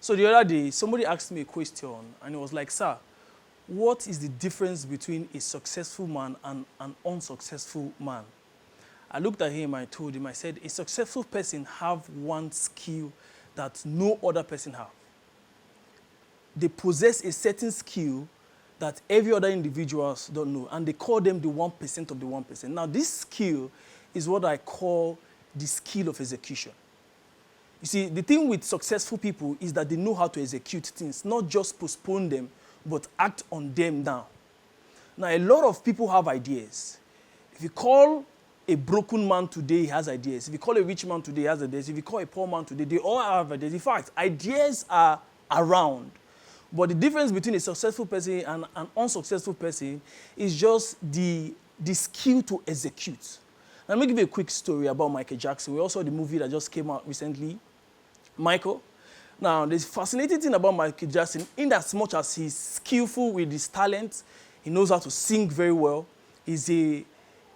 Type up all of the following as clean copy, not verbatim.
So the other day, somebody asked me a question, and it was like, sir, what is the difference between a successful man and an unsuccessful man? I looked at him, I told him, I said, a successful person have one skill that no other person have. They possess a certain skill that every other individuals don't know, and they call them the 1% of the 1%. Now, this skill is what I call the skill of execution. You see, the thing with successful people is that they know how to execute things, not just postpone them, but act on them now. Now, a lot of people have ideas. If you call a broken man today, he has ideas. If you call a rich man today, he has ideas. If you call a poor man today, they all have ideas. In fact, ideas are around. But the difference between a successful person and an unsuccessful person is just the skill to execute. Now, let me give you a quick story about Michael Jackson. We also saw the movie that just came out recently, Michael. Now, the fascinating thing about Michael Jackson, in as much as he's skillful with his talent, he knows how to sing very well, he's a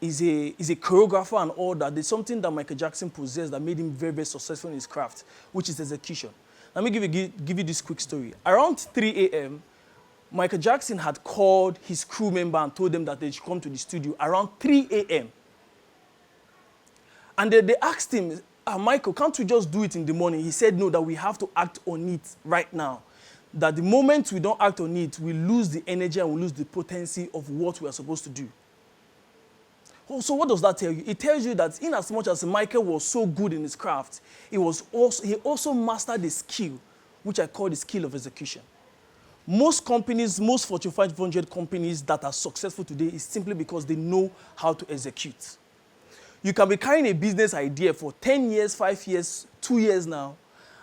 choreographer and all that. There's something that Michael Jackson possessed that made him very, very successful in his craft, which is execution. Let me give you this quick story. Around 3 a.m., Michael Jackson had called his crew member and told them that they should come to the studio around 3 a.m. And they asked him, Michael, can't we just do it in the morning? He said, no, that we have to act on it right now. That the moment we don't act on it, we lose the energy and we lose the potency of what we are supposed to do. So what does that tell you? It tells you that in as much as Michael was so good in his craft, he also mastered the skill, which I call the skill of execution. Most companies, most Fortune 500 companies that are successful today is simply because they know how to execute. You can be carrying a business idea for 10 years, 5 years, 2 years now,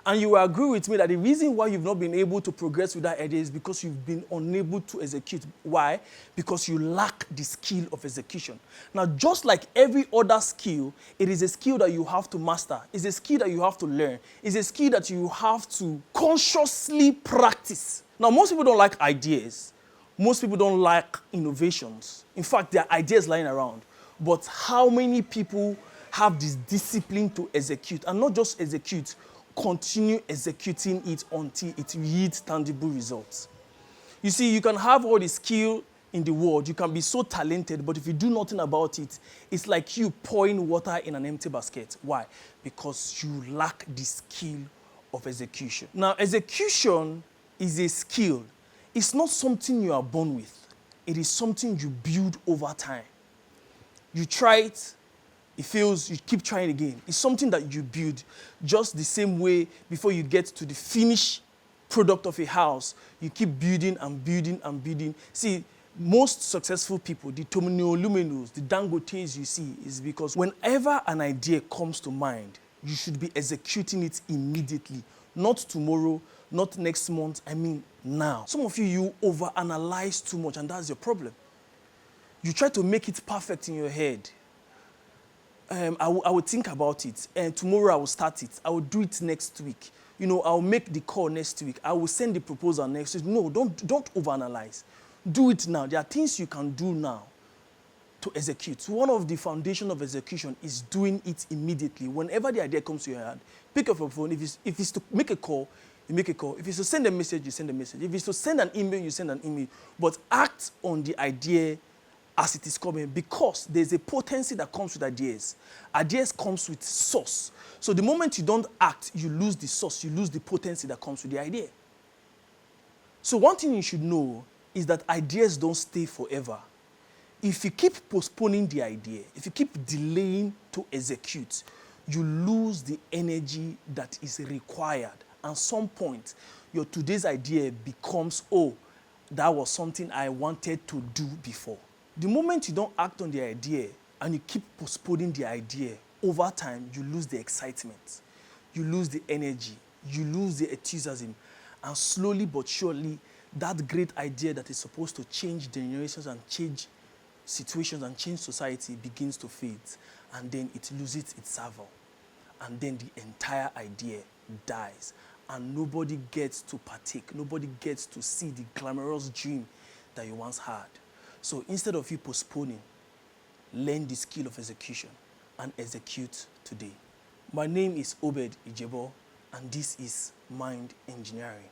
and you will agree with me that the reason why you've not been able to progress with that idea is because you've been unable to execute. Why? Because you lack the skill of execution. Now, just like every other skill, it is a skill that you have to master. It's a skill that you have to learn. It's a skill that you have to consciously practice. Now, most people don't like ideas. Most people don't like innovations. In fact, there are ideas lying around. But how many people have this discipline to execute, and not just execute, continue executing it until it yields tangible results? You see, you can have all the skill in the world, you can be so talented, but if you do nothing about it, it's like you pouring water in an empty basket. Why? Because you lack the skill of execution. Now, execution is a skill. It's not something you are born with. It is something you build over time. You try it, it fails, you keep trying again. It's something that you build just the same way before you get to the finished product of a house. You keep building and building and building. See, most successful people, the Luminos, the Dangotes you see, is because whenever an idea comes to mind, you should be executing it immediately. Not tomorrow, not next month, I mean now. Some of you overanalyze too much, and that's your problem. You try to make it perfect in your head. I will think about it, and tomorrow I will start it. I will do it next week. You know, I'll make the call next week. I will send the proposal next week. No, don't overanalyze. Do it now. There are things you can do now to execute. One of the foundation of execution is doing it immediately. Whenever the idea comes to your head, pick up your phone. If it's to make a call, you make a call. If it's to send a message, you send a message. If it's to send an email, you send an email. But act on the idea as it is coming, because there's a potency that comes with ideas. Ideas comes with source. So the moment you don't act, you lose the source, you lose the potency that comes with the idea. So one thing you should know is that ideas don't stay forever. If you keep postponing the idea, if you keep delaying to execute, you lose the energy that is required. At some point, your today's idea becomes, oh, that was something I wanted to do before. The moment you don't act on the idea and you keep postponing the idea, over time, you lose the excitement, you lose the energy, you lose the enthusiasm, and slowly but surely, that great idea that is supposed to change generations and change situations and change society begins to fade, and then it loses its savor, and then the entire idea dies, and nobody gets to partake, nobody gets to see the glamorous dream that you once had. So instead of you postponing, learn the skill of execution and execute today. My name is Obed Ijebo, and this is Mind Engineering.